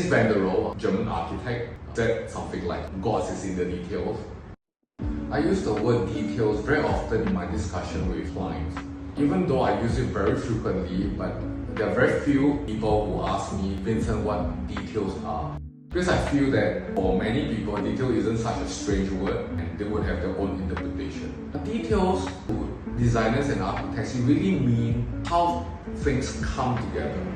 Mies a German architect, said something like, God is in the details. I use the word details very often in my discussion with clients. Even though I use it very frequently, but there are very few people who ask me, Vincent, what details are. Because I feel that for many people, detail isn't such a strange word and they would have their own interpretation. Details to designers and architects really mean how things come together.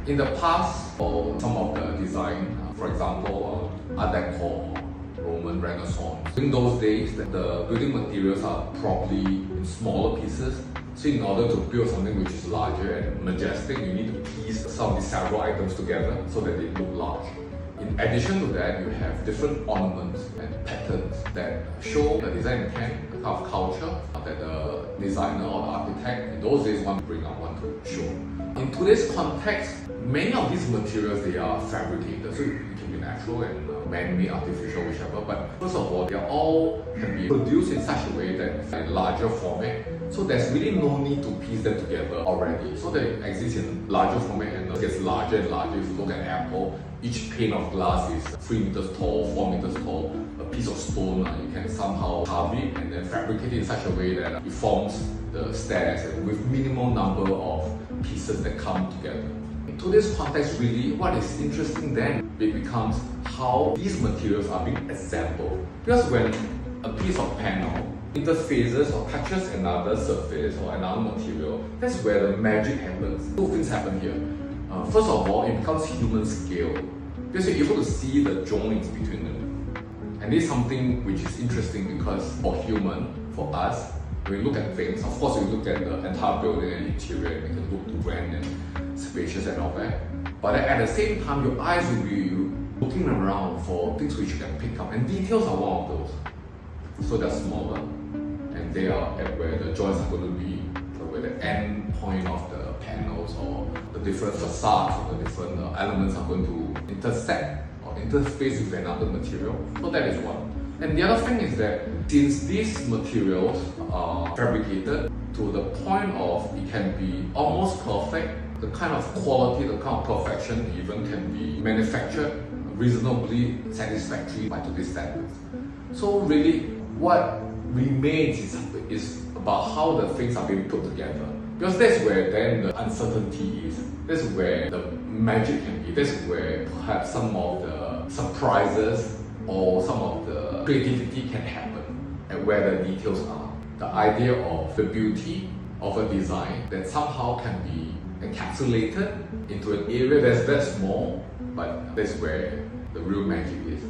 In the past, for some of the design, for example, Art Deco, Roman Renaissance, in those days, the building materials are probably in smaller pieces. So in order to build something which is larger and majestic, you need to piece some of these several items together so that they look large. In addition to that, you have different ornaments and patterns that show the design intent, the kind of culture that the designer or the architect in those days want to bring out, want to show. In today's context, many of these materials, they are fabricated, so it can be natural and man-made, artificial, whichever. But first of all, they all can be produced in such a way that in larger format. So there's really no need to piece them together already. So they exist in larger format and it gets larger and larger. If you look at Apple, each pane of glass is 3 meters tall, 4 meters tall. A piece of stone, you can somehow carve it and then fabricate it in such a way that it forms the stairs and with minimal number of pieces that come together. In today's context, really, what is interesting then, it becomes how these materials are being assembled. Because when a piece of panel interfaces or touches another surface or another material, that's where the magic happens. Two things happen here. First of all, it becomes human scale because you're able to see the joints between them. And this is something which is interesting because for human, for us, when we look at things, of course we look at the entire building and interior and it can look grand and spacious and all that. But at the same time, your eyes will be looking around for things which you can pick up, and details are one of those. So they're smaller and they are at where the joints are going to be, where the end point of the panels or the different facades or the different elements are going to intersect or interface with another material. So that is one. And the other thing is that since these materials are fabricated to the point of it can be almost perfect, the kind of quality, the kind of perfection even can be manufactured reasonably satisfactory by today's standards. So really what remains is about how the things are being put together. Because that's where then the uncertainty is. That's where the magic can be. That's where perhaps some of the surprises or some of the creativity can happen, and where the details are. The idea of the beauty of a design that somehow can be encapsulated into an area that's small, but that's where the real magic is.